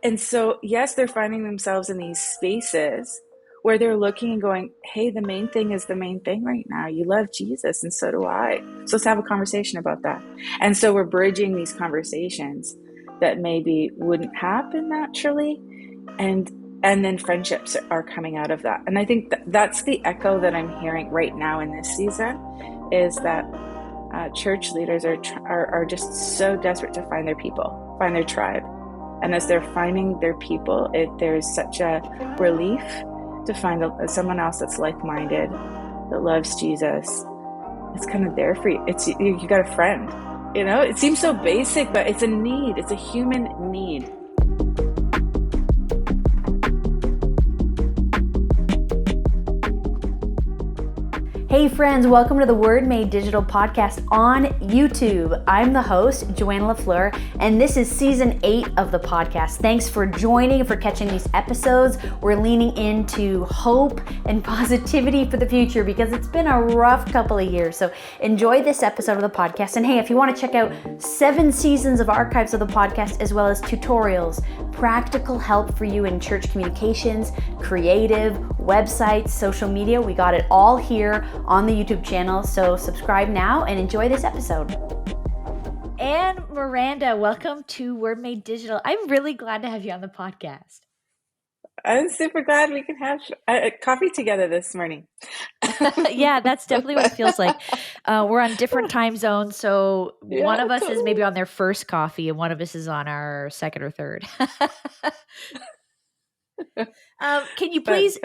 And so, yes, they're finding themselves in these spaces where they're looking and going, hey, the main thing is the main thing right now. You love Jesus, and so do I. So let's have a conversation about that. And so we're bridging these conversations that maybe wouldn't happen naturally. And then friendships are coming out of that. And I think that's the echo that I'm hearing right now in this season, is that church leaders are just so desperate to find their people, find their tribe. And as they're finding their people, there's such a relief to find someone else that's like-minded, that loves Jesus. It's kind of there for you. You got a friend. It seems so basic, but it's a need. It's a human need. Hey friends, welcome to the Word Made Digital podcast on YouTube. I'm the host, Joanna LaFleur, and this is season 8 of the podcast. Thanks for joining and for catching these episodes. We're leaning into hope and positivity for the future because it's been a rough couple of years. So enjoy this episode of the podcast. And hey, if you want to check out 7 seasons of archives of the podcast, as well as tutorials, practical help for you in church communications, creative, websites, social media, we got it all here on the YouTube channel. So subscribe now and enjoy this episode. Anne Miranda, welcome to Word Made Digital. I'm really glad to have you on the podcast. I'm super glad we can have coffee together this morning. Yeah, that's definitely what it feels like. We're on different time zones. So one of us is maybe on their first coffee and one of us is on our second or third. Can you please,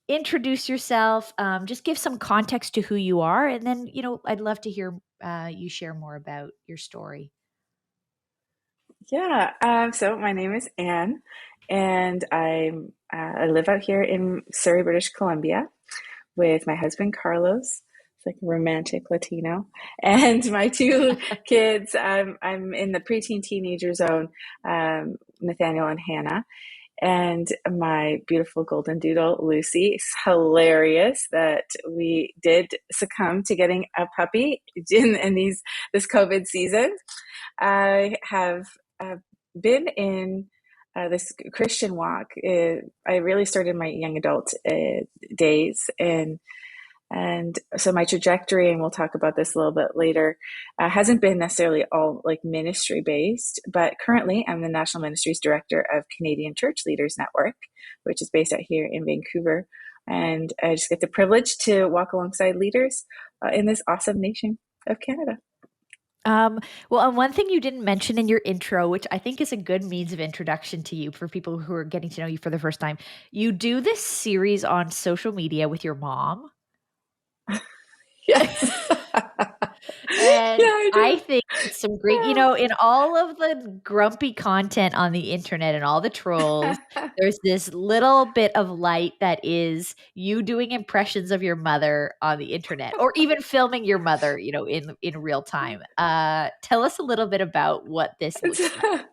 introduce yourself, just give some context to who you are, and then, I'd love to hear you share more about your story. Yeah, so my name is Anne, and I live out here in Surrey, British Columbia, with my husband Carlos. It's like a romantic Latino, and my 2 kids. I'm in the preteen teenager zone, Nathaniel and Hannah. And my beautiful golden doodle, Lucy. It's hilarious that we did succumb to getting a puppy in this COVID season. I have been in this Christian walk. I really started my young adult days, and so my trajectory, and we'll talk about this a little bit later, hasn't been necessarily all like ministry based, but currently I'm the National Ministries Director of Canadian Church Leaders Network, which is based out here in Vancouver. And I just get the privilege to walk alongside leaders in this awesome nation of Canada. Well, and one thing you didn't mention in your intro, which I think is a good means of introduction to you for people who are getting to know you for the first time, you do this series on social media with your mom. Yes. And yeah, I think it's some great, in all of the grumpy content on the internet and all the trolls, there's this little bit of light that is you doing impressions of your mother on the internet, or even filming your mother, in real time. Tell us a little bit about what this looks like.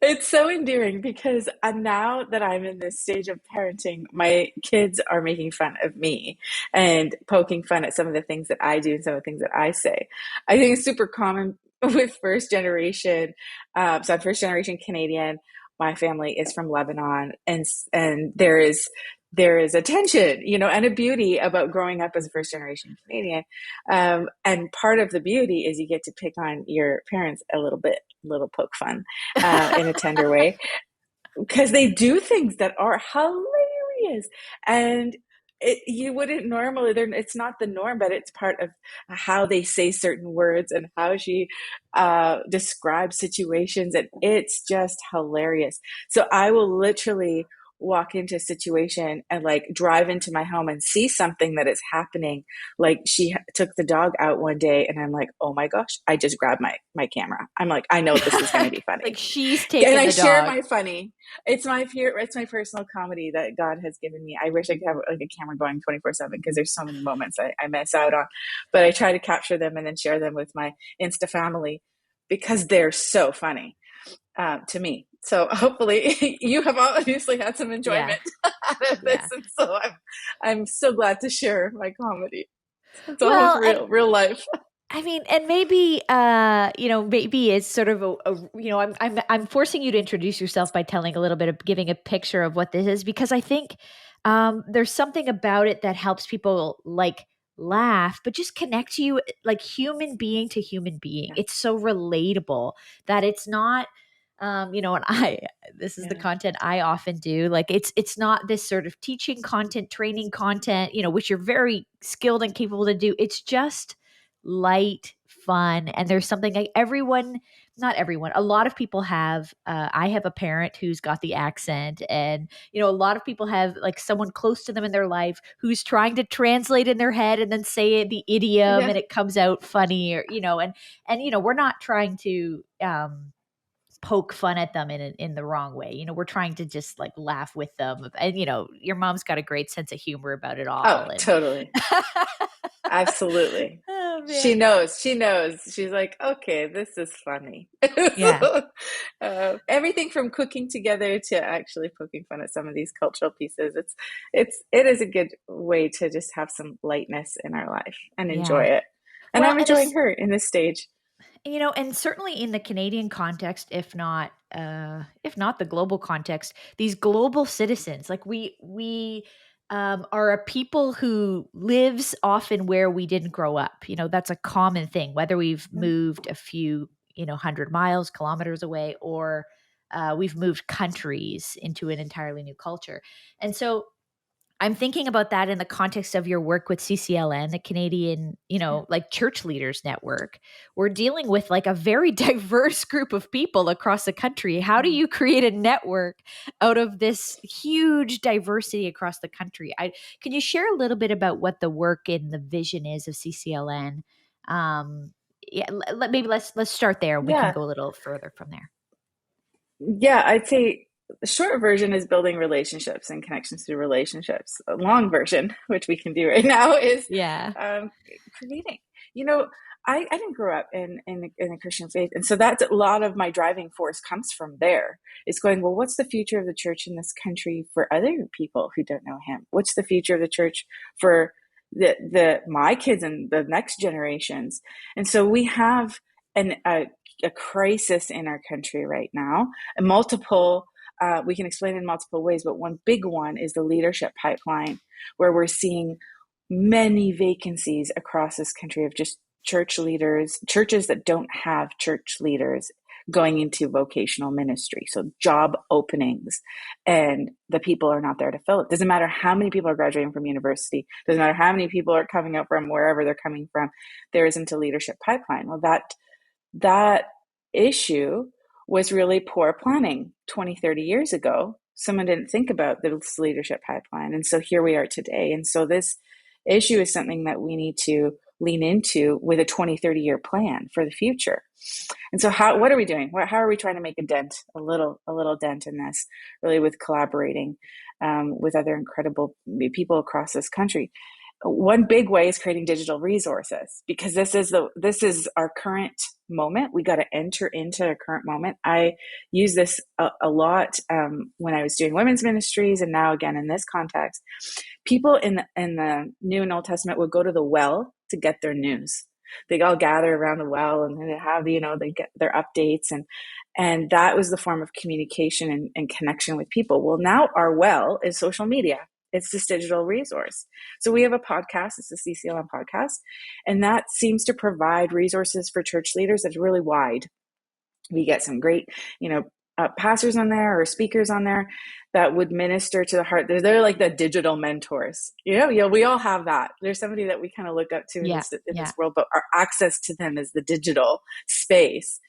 It's so endearing because now that I'm in this stage of parenting, my kids are making fun of me and poking fun at some of the things that I do and some of the things that I say. I think it's super common with first generation. So I'm first generation Canadian. My family is from Lebanon, and there is a tension, and a beauty about growing up as a first generation Canadian. And part of the beauty is you get to pick on your parents a little poke fun in a tender way, because they do things that are hilarious. And you wouldn't normally, it's not the norm, but it's part of how they say certain words and how she describes situations. And it's just hilarious. So I will literally walk into a situation and like drive into my home and see something that is happening. Like she took the dog out one day and I'm like, oh my gosh, I just grabbed my camera. I'm like, I know this is going to be funny. Like she's taking and I the share dog. my funny. It's my personal comedy that God has given me. I wish I could have like a camera going 24/7 because there's so many moments I miss out on, but I try to capture them and then share them with my Insta family because they're so funny to me. So hopefully you have obviously had some enjoyment out of this. And so I'm so glad to share my comedy. It's almost real life. I mean, and maybe maybe it's sort of I'm forcing you to introduce yourself by telling a little bit of giving a picture of what this is, because I think there's something about it that helps people like laugh, but just connect to you like human being to human being. Yeah. It's so relatable that it's not and I this is the Yeah. content I often do. Like it's not this sort of teaching content, training content, which you're very skilled and capable to do. It's just light, fun, and there's something like everyone, not everyone, a lot of people have. I have a parent who's got the accent, and a lot of people have like someone close to them in their life who's trying to translate in their head and then say it, the idiom, Yeah. and it comes out funny, or we're not trying to poke fun at them in the wrong way. We're trying to just like laugh with them. And your mom's got a great sense of humor about it Oh, all. And totally. Absolutely. oh She man. knows. She knows. She's like, okay, this is funny. Yeah. So, everything from cooking together to actually poking fun at some of these cultural pieces. It is a good way to just have some lightness in our life and enjoy Yeah. it. And Well, I'm and enjoying this, her in this stage. and certainly in the Canadian context, if not the global context, these global citizens, like we are a people who lives often where we didn't grow up. That's a common thing, whether we've Yeah. moved a few, 100 miles, kilometers away, or we've moved countries into an entirely new culture. And so I'm thinking about that in the context of your work with CCLN, the Canadian, Yeah. like Church Leaders Network. We're dealing with like a very diverse group of people across the country. How do Mm. you create a network out of this huge diversity across the country? Can you share a little bit about what the work and the vision is of CCLN? Yeah, maybe let's start there. We can Yeah. go a little further from there. Yeah, I'd say the short version is building relationships and connections through relationships. A long version, which we can do right now, is Yeah. um, creating. You know, I didn't grow up in the Christian faith, and so that's a lot of my driving force comes from there. It's going, well, what's the future of the church in this country for other people who don't know Him? What's the future of the church for the my kids and the next generations? And so we have an a crisis in our country right now, and multiple. We can explain it in multiple ways, but one big one is the leadership pipeline, where we're seeing many vacancies across this country of just church leaders, churches that don't have church leaders going into vocational ministry. So job openings, and the people are not there to fill it. Doesn't matter how many people are graduating from university. Doesn't matter how many people are coming up from wherever they're coming from. There isn't a leadership pipeline. Well, that issue was really poor planning 20, 30 years ago. Someone didn't think about this leadership pipeline. And so here we are today. And so this issue is something that we need to lean into with a 20, 30-year plan for the future. And so what are we doing? How are we trying to make a dent, a little dent in this, really with collaborating with other incredible people across this country? One big way is creating digital resources, because this is our current moment. We got to enter into a current moment. I use this a lot when I was doing women's ministries, and now again in this context. People in the New and Old Testament would go to the well to get their news. They all gather around the well, and they have they get their updates, and that was the form of communication and connection with people. Well, now our well is social media. It's this digital resource. So we have a podcast. It's a CCLM podcast. And that seems to provide resources for church leaders that's really wide. We get some great, pastors on there or speakers on there that would minister to the heart. They're like the digital mentors. We all have that. There's somebody that we kind of look up to in Yeah. this world, but our access to them is the digital space.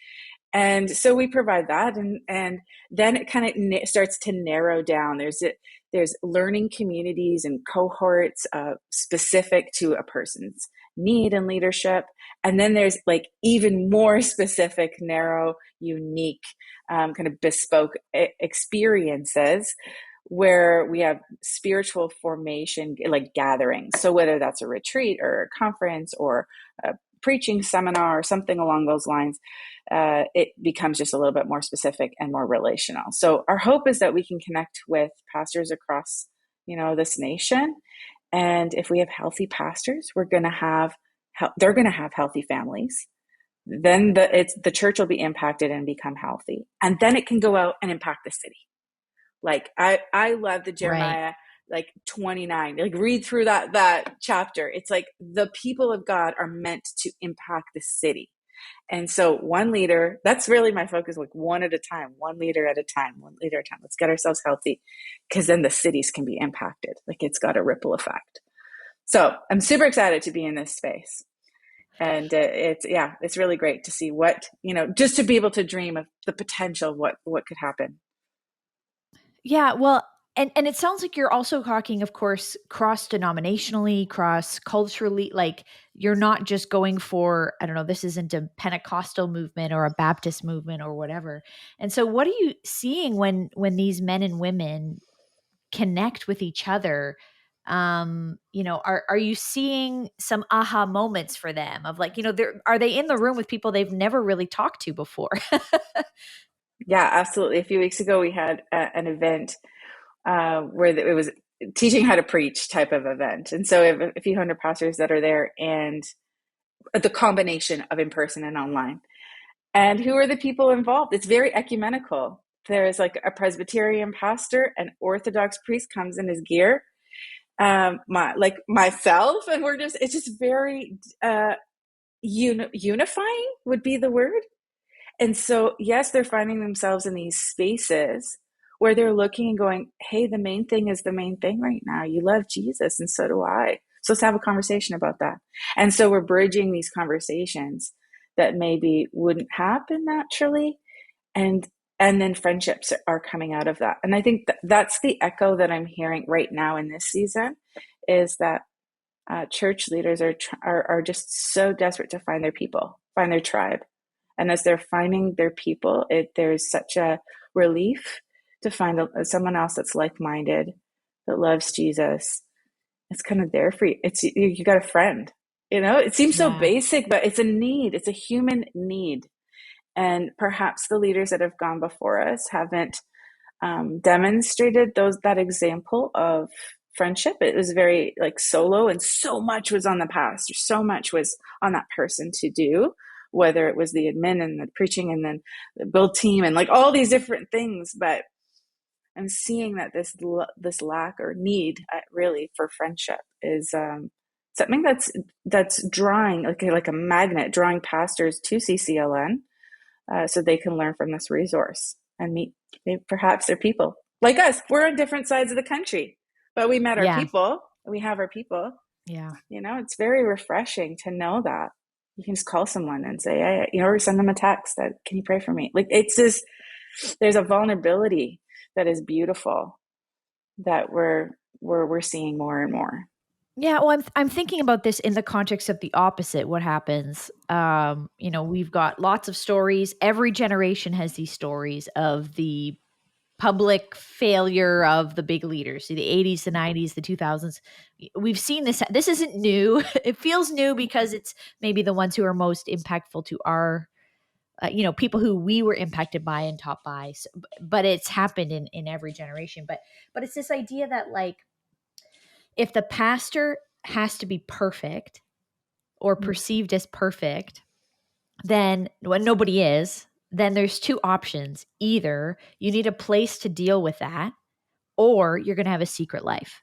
And so we provide that, and then it kind of starts to narrow down. There's learning communities and cohorts specific to a person's need and leadership, and then there's like even more specific, narrow, unique, kind of bespoke experiences where we have spiritual formation, like gatherings. So whether that's a retreat or a conference or a preaching seminar or something along those lines, it becomes just a little bit more specific and more relational. So our hope is that we can connect with pastors across, this nation. And if we have healthy pastors, we're going to have they're going to have healthy families. Then the church will be impacted and become healthy. And then it can go out and impact the city. Like I love the Right. Jeremiah like 29. Like read through that chapter. It's like the people of God are meant to impact the city. And so one leader, that's really my focus, like one at a time, one leader at a time, one leader at a time. Let's get ourselves healthy because then the cities can be impacted. Like it's got a ripple effect. So I'm super excited to be in this space. And it's really great to see what, just to be able to dream of the potential of what could happen. Yeah, well, and it sounds like you're also talking, of course, cross-denominationally, cross-culturally, like you're not just going for, I don't know, this isn't a Pentecostal movement or a Baptist movement or whatever. And so what are you seeing when these men and women connect with each other? Are you seeing some aha moments for them of like, are they in the room with people they've never really talked to before? Yeah, absolutely. A few weeks ago, we had an event where it was teaching how to preach type of event. And so we have a few hundred pastors that are there, and the combination of in person and online. And who are the people involved? It's very ecumenical. There's like a Presbyterian pastor, an Orthodox priest comes in his gear, like myself, and it's just very unifying would be the word. And so, yes, they're finding themselves in these spaces where they're looking and going, hey, the main thing is the main thing right now. You love Jesus, and so do I. So let's have a conversation about that. And so we're bridging these conversations that maybe wouldn't happen naturally. And then friendships are coming out of that. And I think that's the echo that I'm hearing right now in this season, is that church leaders are just so desperate to find their people, find their tribe. And as they're finding their people, there's such a relief to find someone else that's like-minded, that loves Jesus. It's kind of there for you. You got a friend. It seems so Yeah. basic, but it's a need. It's a human need. And perhaps the leaders that have gone before us haven't demonstrated that example of friendship. It was very like solo, and so much was on the pastor, so much was on that person to do, whether it was the admin and the preaching and then the build team and like all these different things. But I'm seeing that this lack or need really for friendship is something that's drawing like a magnet, drawing pastors to CCLN, so they can learn from this resource and meet perhaps their people. Like us, we're on different sides of the country, but we met our Yeah. people. We have our people. Yeah. It's very refreshing to know that you can just call someone and say, hey, or send them a text that, can you pray for me? Like it's just, there's a vulnerability that is beautiful that we're seeing more and more. Yeah, well, I'm thinking about this in the context of the opposite. What happens? We've got lots of stories. Every generation has these stories of the public failure of the big leaders. See, the 80s, the 90s, the 2000s. We've seen this. This isn't new. It feels new because it's maybe the ones who are most impactful to our, people who we were impacted by and taught by. So, but it's happened in every generation. But it's this idea that like, if the pastor has to be perfect or perceived as perfect, then when nobody is, then there's two options. Either you need a place to deal with that, or you're going to have a secret life.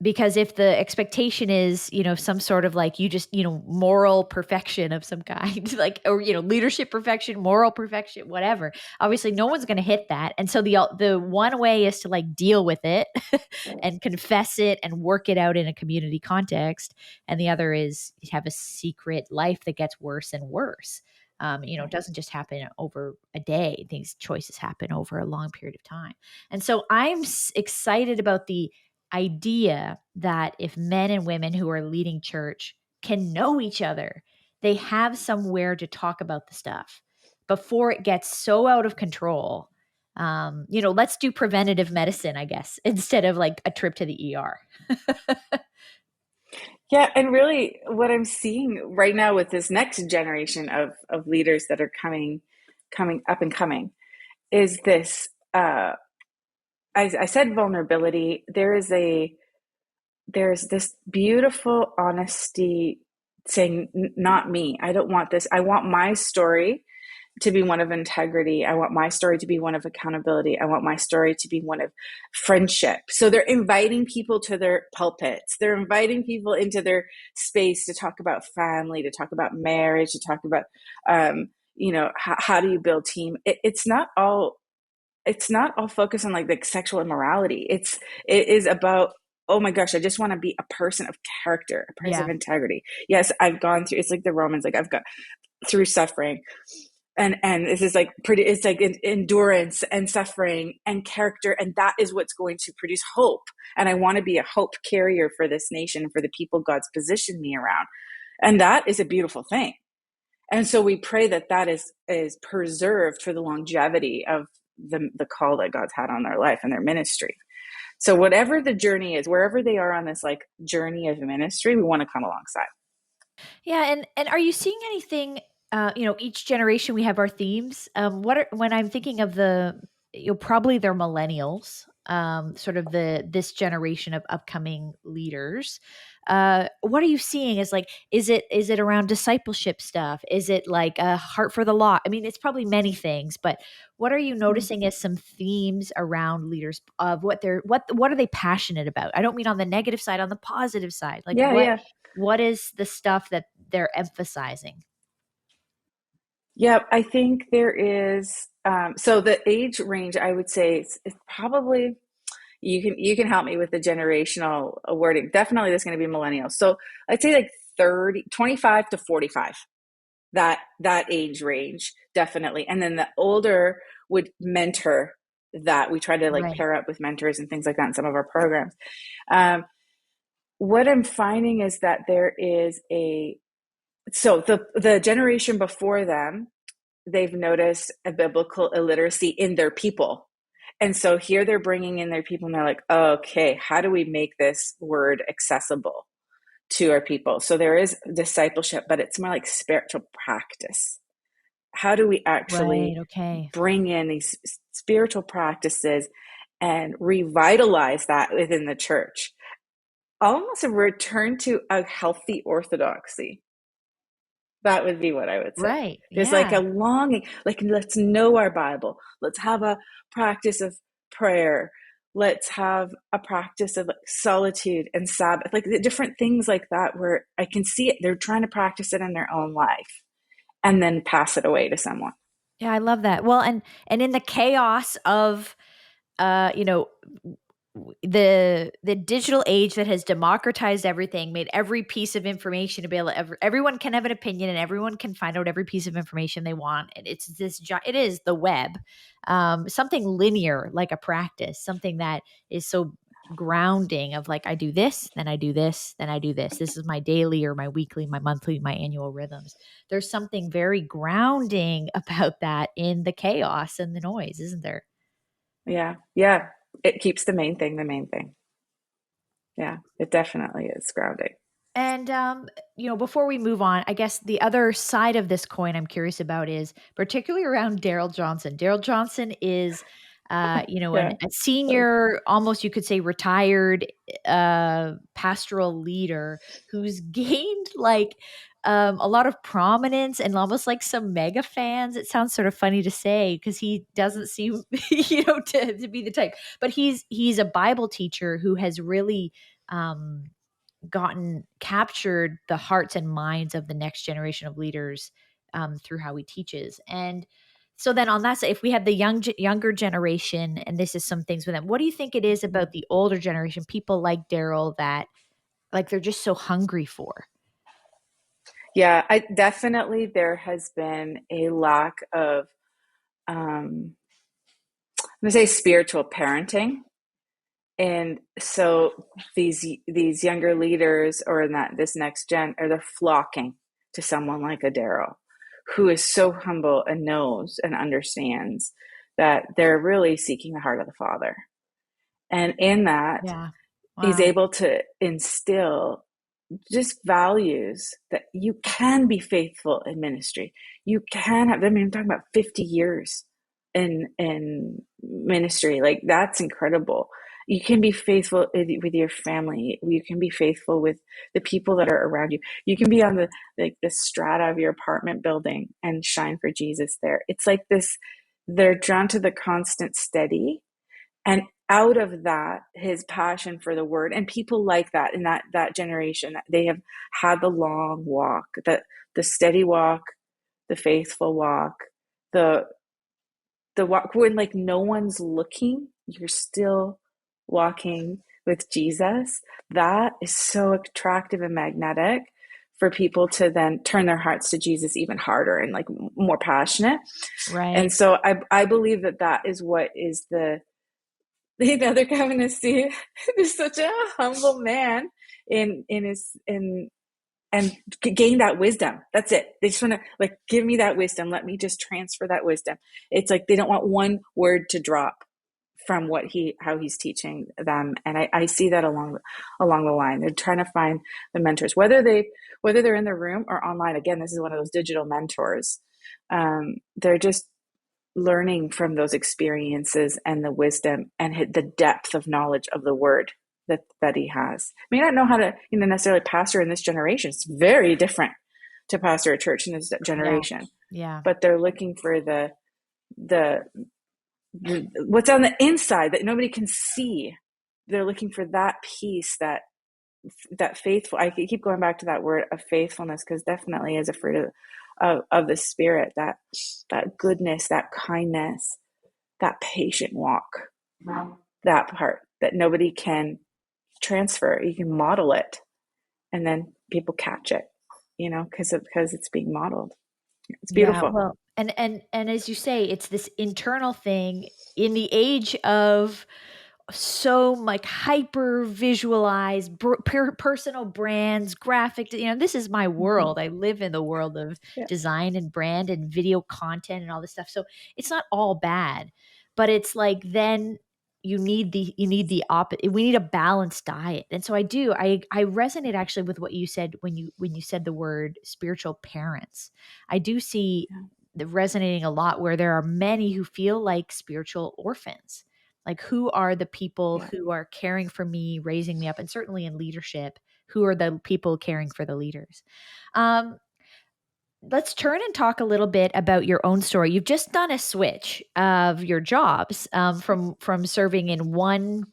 Because if the expectation is, some sort of like you just, moral perfection of some kind, like, or, leadership perfection, moral perfection, whatever, obviously no one's going to hit that. And so the one way is to like deal with it and confess it and work it out in a community context. And the other is have a secret life that gets worse and worse. It doesn't just happen over a day. These choices happen over a long period of time. And so I'm excited about the idea that if men and women who are leading church can know each other, they have somewhere to talk about the stuff before it gets so out of control. Let's do preventative medicine, I guess, instead of like a trip to the ER. Yeah, and really what I'm seeing right now with this next generation of leaders that are coming up and coming is this I said vulnerability. There is there's this beautiful honesty saying, not me. I don't want this. I want my story to be one of integrity. I want my story to be one of accountability. I want my story to be one of friendship. So they're inviting people to their pulpits. They're inviting people into their space to talk about family, to talk about marriage, to talk about, how do you build team? It's not all focused on like the sexual immorality. It is about, oh my gosh, I just want to be a person of character, a person of Yeah. integrity. Yes, I've gone through, it's like the Romans, like I've got through suffering. And this is like pretty, it's like endurance and suffering and character. And that is what's going to produce hope. And I want to be a hope carrier for this nation, for the people God's positioned me around. And that is a beautiful thing. And so we pray that that is preserved for the longevity of the call that God's had on their life and their ministry. So whatever the journey is, wherever they are on this like journey of ministry, we want to come alongside. Yeah, and are you seeing anything? Each generation we have our themes. When I'm thinking of probably they're millennials, sort of this generation of upcoming leaders. What are you seeing? Is it around discipleship stuff? Is it like a heart for the law? I mean, it's probably many things, but what are you noticing as some themes around leaders of what are they passionate about? I don't mean on the negative side, on the positive side. Like Yeah, yeah. what is the stuff that they're emphasizing? Yeah, I think there is. So the age range, I would say, it's probably you can help me with the generational wording. Definitely, there's going to be millennials. So I'd say like 25 to 45. That age range, definitely. And then the older would mentor that. We try to like Right. pair up with mentors and things like that in some of our programs. Um, what I'm finding is that there is the generation before them, they've noticed a biblical illiteracy in their people. And so here they're bringing in their people and they're like, okay, how do we make this word accessible to our people? So there is discipleship, but it's more like spiritual practice. How do we Right. actually Okay. bring in these spiritual practices and revitalize that within the church? Almost a return to a healthy orthodoxy. That would be what I would say. Right. There's like a Yeah. longing, like, let's know our Bible. Let's have a practice of prayer. Let's have a practice of solitude and Sabbath, like the different things like that, where I can see it. They're trying to practice it in their own life and then pass it away to someone. Yeah, I love that. Well, and in the chaos of uh, you know, the digital age that has democratized everything, made every piece of information available. Everyone can have an opinion, and everyone can find out every piece of information they want. And it is the web, something linear like a practice, something that is so grounding of like I do this, then I do this, then I do this. This is my daily or my weekly, my monthly, my annual rhythms. There's something very grounding about that in the chaos and the noise, isn't there? Yeah. Yeah. It keeps the main thing the main thing. Yeah. It definitely is grounding. And before we move on, I guess the other side of this coin I'm curious about is particularly around Daryl Johnson. Daryl Johnson is, Yeah. a senior, almost you could say retired pastoral leader who's gained like a lot of prominence and almost like some mega fans. It sounds sort of funny to say because he doesn't seem, to be the type. But he's a Bible teacher who has really captured the hearts and minds of the next generation of leaders through how he teaches. And so then on that side, if we have the younger generation, and this is some things with them, what do you think it is about the older generation, people like Daryl, that like they're just so hungry for? Yeah. I definitely, there has been a lack of, I'm going to say spiritual parenting. And so these younger leaders, or in that this next gen, are they're flocking to someone like a Daryl, who is so humble and knows and understands that they're really seeking the heart of the Father. And in that, Yeah. he's Wow. able to instill just values that you can be faithful in ministry. You can have, I mean, I'm talking about 50 years in ministry. Like that's incredible. You can be faithful with your family. You can be faithful with the people that are around you. You can be on the strata of your apartment building and shine for Jesus there. It's like this, they're drawn to the constant steady. And out of that, his passion for the word, and people like that in that generation, they have had the long walk, the steady walk, the faithful walk, the walk when like no one's looking, you're still walking with Jesus. That is so attractive and magnetic for people to then turn their hearts to Jesus even harder and like more passionate. Right. And so I believe that is what is they're coming to see. There's such a humble man in his in and gain that wisdom. That's it. They just want to like, give me that wisdom. Let me just transfer that wisdom. It's like, they don't want one word to drop from how he's teaching them. And I see that along the line. They're trying to find the mentors, whether they're in the room or online. Again, this is one of those digital mentors. They're just learning from those experiences and the wisdom and the depth of knowledge of the word that he has. May not know how to necessarily pastor in this generation. It's very different to pastor a church in this generation. Yeah. But they're looking for the what's on the inside that nobody can see. They're looking for that peace, that faithful. I keep going back to that word of faithfulness, because definitely is a fruit of the Spirit, that goodness, that kindness, that patient walk, that part that nobody can transfer. You can model it, and then people catch it, because it's being modeled. It's Yeah, beautiful. well, and as you say, it's this internal thing in the age of so like hyper visualized personal brands, graphic, this is my Mm-hmm. world. I live in the world of Yeah. design and brand and video content and all this stuff. So it's not all bad, but it's like then you need the opposite. We need a balanced diet. And so I resonate actually with what you said when you said the word spiritual parents. I do see Yeah. the resonating a lot, where there are many who feel like spiritual orphans. Like, who are the people Yeah. who are caring for me, raising me up, and certainly in leadership, who are the people caring for the leaders? Um, let's turn and talk a little bit about your own story. You've just done a switch of your jobs, from serving in one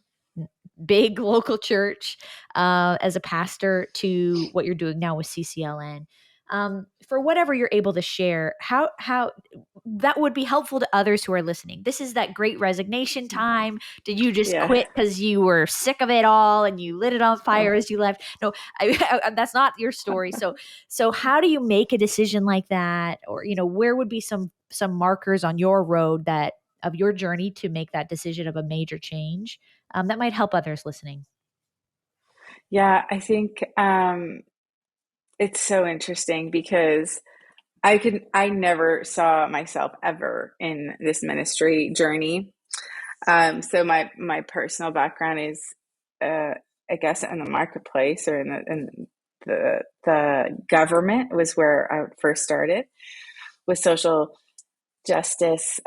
big local church as a pastor to what you're doing now with CCLN. For whatever you're able to share, how that would be helpful to others who are listening. This is that great resignation time. Did you just Yeah. quit because you were sick of it all and you lit it on Oh. fire as you left? No, that's not your story. So how do you make a decision like that? Or where would be some markers on your road that of your journey to make that decision of a major change, that might help others listening? Yeah, I think it's so interesting, because I never saw myself ever in this ministry journey. So my personal background is, I guess, in the marketplace, or in the government was where I first started with social justice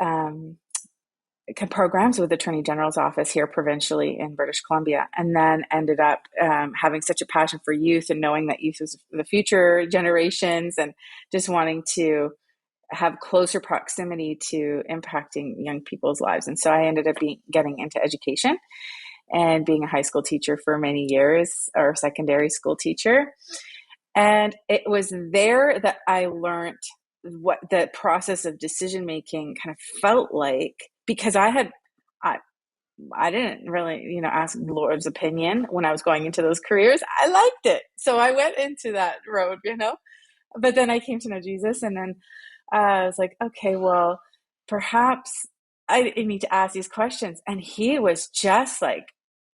programs with the Attorney General's office here provincially in British Columbia, and then ended up having such a passion for youth, and knowing that youth is the future generations, and just wanting to have closer proximity to impacting young people's lives. And so I ended up getting into education and being a high school teacher for many years, or secondary school teacher. And it was there that I learned what the process of decision making kind of felt like, because I, I didn't really, ask the Lord's opinion when I was going into those careers. I liked it. So I went into that road. But then I came to know Jesus, and then I was like, okay, well, perhaps I need to ask these questions. And he was just like,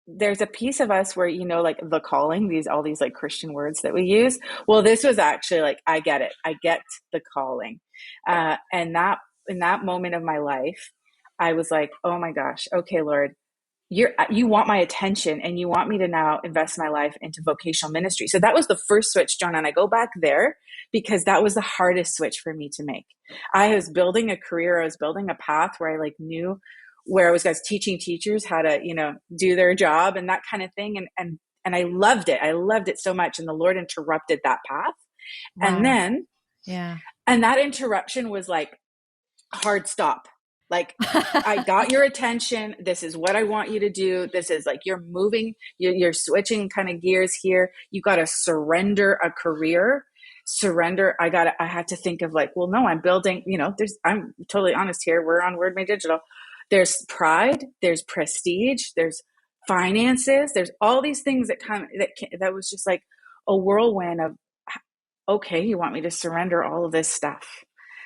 there's a piece of us where, like the calling, all these like Christian words that we use. Well, this was actually like, I get it. I get the calling. And that in that moment of my life, I was like, oh my gosh, okay, Lord, you want my attention, and you want me to now invest my life into vocational ministry. So that was the first switch, John. And I go back there because that was the hardest switch for me to make. I was building a career. I was building a path where I like knew where I was guys teaching teachers how to, do their job and that kind of thing. And I loved it. I loved it so much. And the Lord interrupted that path. And Wow. then, Yeah. and that interruption was like hard stop. Like, I got your attention. This is what I want you to do. This is like, you're moving, you're switching kind of gears here. You got to surrender a career. I had to think of like, well, no, I'm building, I'm totally honest here. We're on Word Made Digital. There's pride, there's prestige, there's finances, there's all these things that was just like a whirlwind of, okay, you want me to surrender all of this stuff,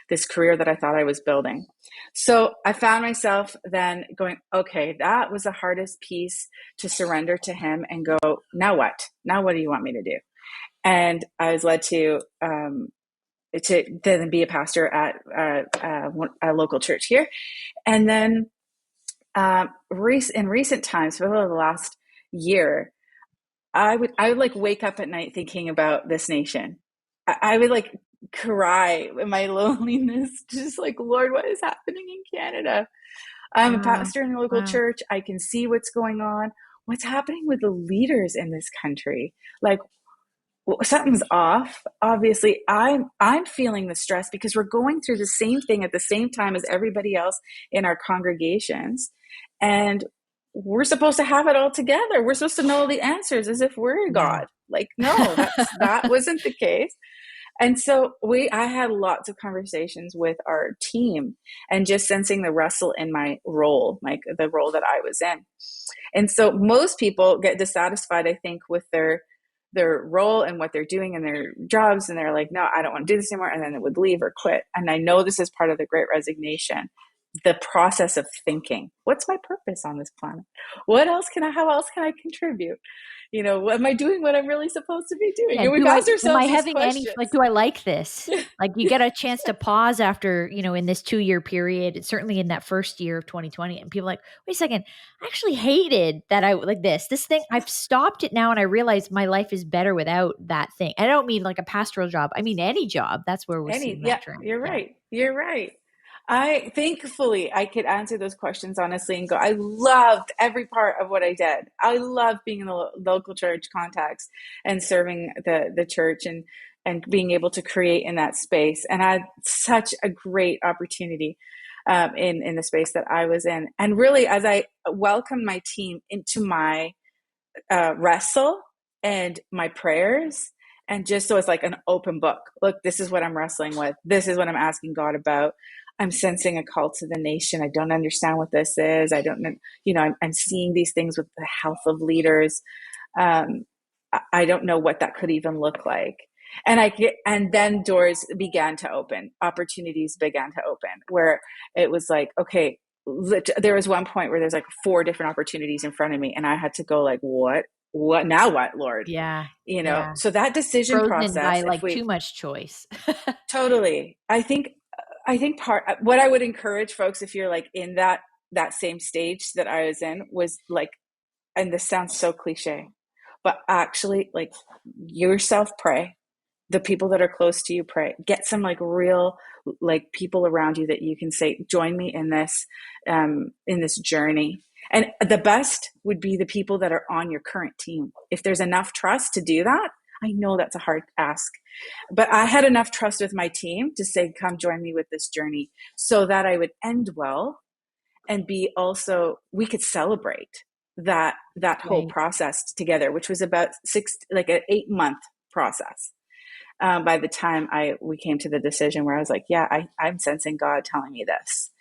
this career that I thought I was building. So I found myself then going, okay, that was the hardest piece to surrender to him and go, now what? Now what do you want me to do? And I was led to then be a pastor at a local church here. And then in recent times, for the last year, I would like wake up at night thinking about this nation. I would like cry in my loneliness, just like, Lord, what is happening in Canada? I'm a Wow. pastor in a local church. I can see what's going on. What's happening with the leaders in this country? Like, something's off. Obviously, I'm feeling the stress because we're going through the same thing at the same time as everybody else in our congregations, and we're supposed to have it all together. We're supposed to know the answers as if we're God. Like, no, that wasn't the case. And so I had lots of conversations with our team and just sensing the wrestle in my role, like the role that I was in. And so most people get dissatisfied, I think, with their role and what they're doing in their jobs. And they're like, no, I don't want to do this anymore. And then they would leave or quit. And I know this is part of the Great Resignation, the process of thinking, what's my purpose on this planet? How else can I contribute? Am I doing what I'm really supposed to be doing? Yeah, And we've asked am I ourselves these having questions. do I like this? Like, you get a chance to pause after, in this 2-year period, certainly in that first year of 2020. And people are like, wait a second, I actually hated that I like this thing. I've stopped it now. And I realize my life is better without that thing. I don't mean like a pastoral job. I mean, any job. That's where we're seeing that trend. You're right. You're right. Thankfully I could answer those questions honestly and go, I loved every part of what I did. I loved being in the local church context and serving the church and being able to create in that space. And I had such a great opportunity in the space that I was in. And really, as I welcomed my team into my wrestle and my prayers, and just so it's like an open book. Look, this is what I'm wrestling with. This is what I'm asking God about. I'm sensing a call to the nation. I don't understand what this is. I don't know, I'm seeing these things with the health of leaders. I don't know what that could even look like. And then doors began to open, opportunities began to open, where it was like, okay, there was one point where there's like 4 different opportunities in front of me, and I had to go like, what now, what, Lord? Yeah. So that decision Frozen process, by too much choice. totally. I think what I would encourage folks, if you're like in that same stage that I was in, was like, and this sounds so cliche, but actually, like, yourself pray, the people that are close to you pray, get some like real like people around you that you can say, join me in this journey. And the best would be the people that are on your current team. If there's enough trust to do that, I know that's a hard ask, but I had enough trust with my team to say, come join me with this journey, so that I would end well and we could celebrate that whole process together, which was about an 8-month process. By the time we came to the decision where I was like, yeah, I'm sensing God telling me this,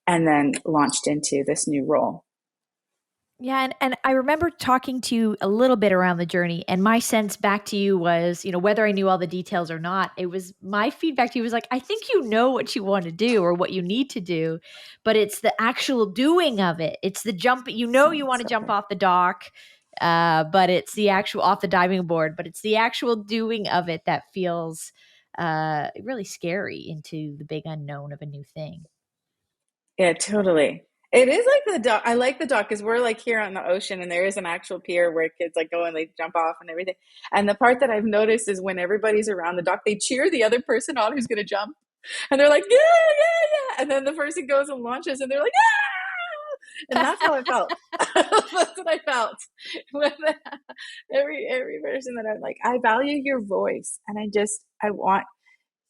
and then launched into this new role. Yeah. And I remember talking to you a little bit around the journey, and my sense back to you was, whether I knew all the details or not, it was my feedback to you was like, I think you know what you want to do or what you need to do, but it's the actual doing of it. It's the jump, you want to jump off the dock, but it's the actual off the diving board, but it's the actual doing of it that feels really scary into the big unknown of a new thing. Yeah, totally. It is like the dock. I like the dock because we're like here on the ocean, and there is an actual pier where kids like go and they jump off and everything. And the part that I've noticed is when everybody's around the dock, they cheer the other person on who's going to jump, and they're like, yeah, yeah, yeah. And then the person goes and launches, and they're like, yeah. And that's how I felt. That's what I felt with every person that I'm like, I value your voice, and I want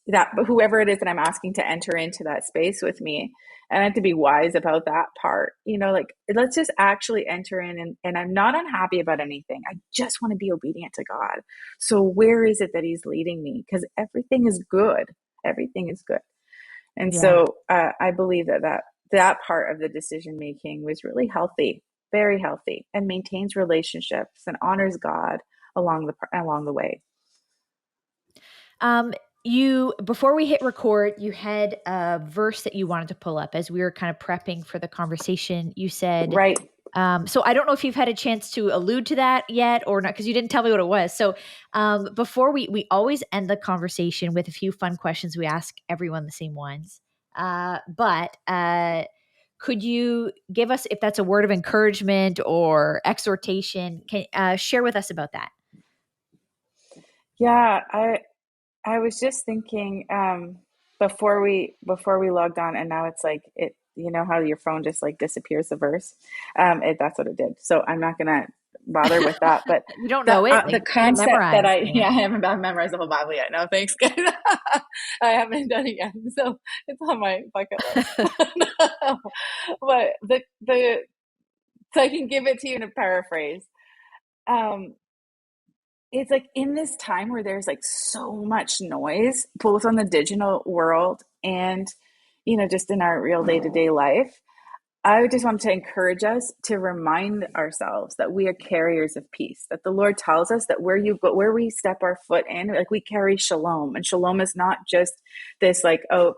that, but whoever it is that I'm asking to enter into that space with me, and I have to be wise about that part, like, let's just actually enter in, and I'm not unhappy about anything. I just want to be obedient to God. So where is it that he's leading me? Because everything is good. Everything is good. And Yeah. so I believe that part of the decision making was really healthy, very healthy, and maintains relationships and honors God along the way. Before we hit record, you had a verse that you wanted to pull up as we were kind of prepping for the conversation. You said, Right. so I don't know if you've had a chance to allude to that yet or not, because you didn't tell me what it was. So before we always end the conversation with a few fun questions. We ask everyone the same ones. But could you give us, if that's a word of encouragement or exhortation, can share with us about that? Yeah, I was just thinking before we logged on, and now it's like it. You know how your phone just like disappears the verse. That's what it did. So I'm not gonna bother with that. But You don't know it, like the you get it concept that memorized. I haven't memorized the whole Bible yet. No, thanks, guys. I haven't done it yet, so it's on my bucket list. But the so I can give it to you in a paraphrase. Um, it's like in this time where there's like so much noise, both on the digital world and, just in our real day-to-day life. I just want to encourage us to remind ourselves that we are carriers of peace, that the Lord tells us that where we step our foot in, like, we carry shalom. And shalom is not just this like, oh,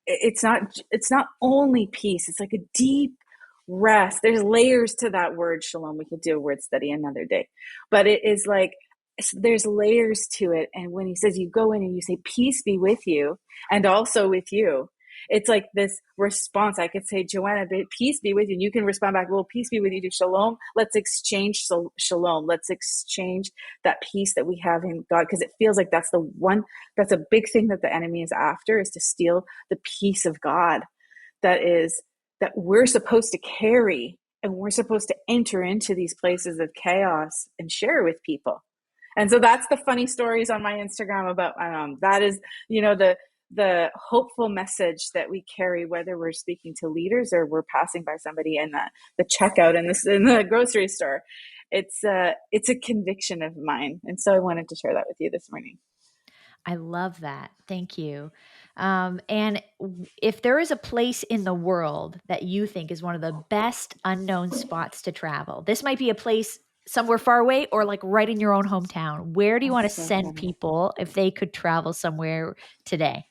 it's not only peace. It's like a deep rest. There's layers to that word shalom. We could do a word study another day, but it is like, there's layers to it. And when he says, you go in and you say, peace be with you, and also with you, it's like this response. I could say, Joanna, peace be with you. And you can respond back, well, peace be with you. Shalom. Let's exchange shalom. Let's exchange that peace that we have in God. Because it feels like that's a big thing that the enemy is after, is to steal the peace of God that we're supposed to carry. And we're supposed to enter into these places of chaos and share with people. And so that's the funny stories on my Instagram about, that is, the hopeful message that we carry, whether we're speaking to leaders or we're passing by somebody in the checkout in the grocery store. It's a conviction of mine. And so I wanted to share that with you this morning. I love that. Thank you. And if there is a place in the world that you think is one of the best unknown spots to travel, this might be a place somewhere far away or like right in your own hometown. Where do you want to So send funny. people if they could travel somewhere today?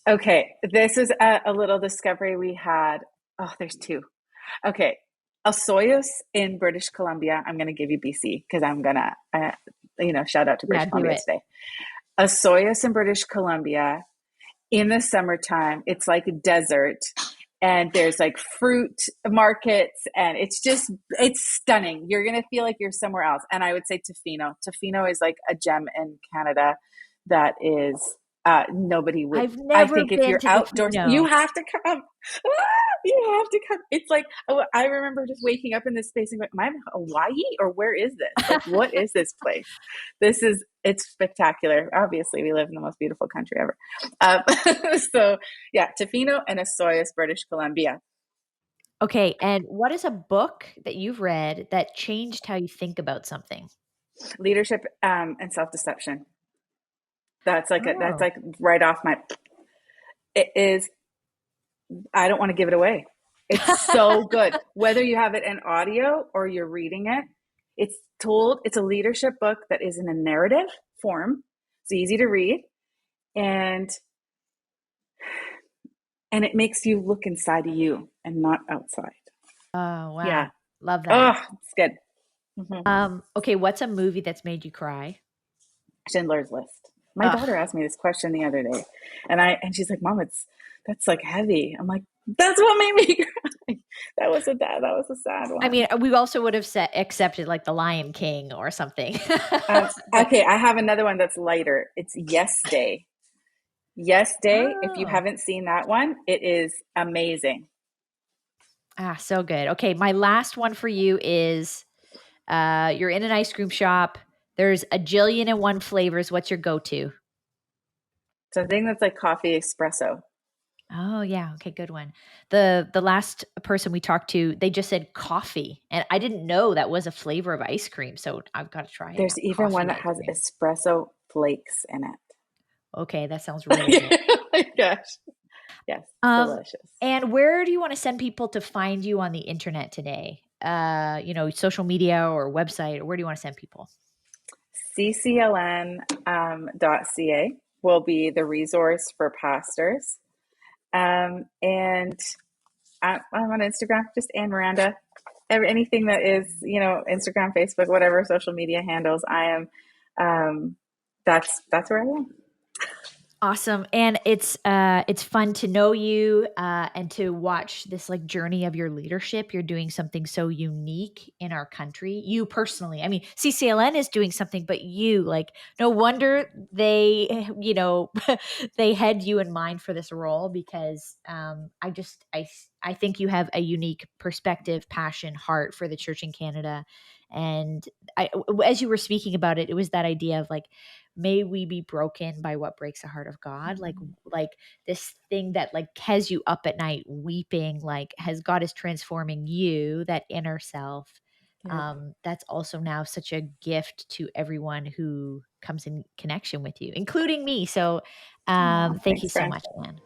Okay, this is a little discovery we had. Oh, there's two. Okay, Osoyoos in British Columbia. I'm going to give you BC because I'm going to, shout out to Yeah, British do Columbia it. today. Osoyoos in British Columbia, in the summertime, it's like a desert, and there's like fruit markets, and it's stunning. You're going to feel like you're somewhere else. And I would say Tofino. Tofino is like a gem in Canada that is, nobody would. I've I never think if been you're to outdoors, Tofino. you have to come. You have to come. It's like, I remember just waking up in this space and going, am I in Hawaii, or where is this? Like, what is this place? It's spectacular. Obviously, we live in the most beautiful country ever. So yeah, Tofino and Osoyoos, British Columbia. Okay. And what is a book that you've read that changed how you think about something? Leadership and self-deception. That's Oh, like right off my. It is. I don't want to give it away. It's so good. Whether you have it in audio or you're reading it, it's a leadership book that is in a narrative form. It's easy to read, and it makes you look inside of you and not outside. oh, Yeah. wow. Love that. Oh, it's good. Mm-hmm. Okay. What's a movie that's made you cry? Schindler's List. My daughter Ugh. asked me this question the other day, and she's like, "Mom, that's like heavy." I'm like, "That's what made me cry." That was a sad I one. mean, we also would have accepted like The Lion King or something. But Okay, I have another one that's lighter. It's Yes Day. Yes Day. If you oh, haven't seen that one, it is amazing. Ah, so good. Okay, my last one for you is you're in an ice cream shop. There's a jillion and one flavors. What's your go-to? Something that's like coffee espresso. Oh yeah, okay, good one. The last person we talked to, they just said coffee, and I didn't know that was a flavor of ice cream, so I've got to try it now. There's even one Coffee that ice has cream. espresso flakes in Okay, that sounds really good. it. Oh my gosh. Yes, Um, delicious. and where do you want to send people to find you on the internet today? Social media or website, or where do you want to send people? ccln.ca will be the resource for pastors. And I'm on Instagram, just Anne Miranda. Anything that is, Instagram, Facebook, whatever social media handles, I am. Um, that's where I am. Awesome. And it's fun to know you and to watch this like journey of your leadership. You're doing something so unique in our country. You personally. I mean, CCLN is doing something, but you like no wonder they they had you in mind for this role because I think you have a unique perspective, passion, heart for the church in Canada. And as you were speaking about it, it was that idea of like may we be broken by what breaks the heart of God, like this thing that like has you up at night weeping, like has God is transforming you, that inner self. Yeah. That's also now such a gift to everyone who comes in connection with you, including me. So Oh, thank you thanks, so friend. much, Anne.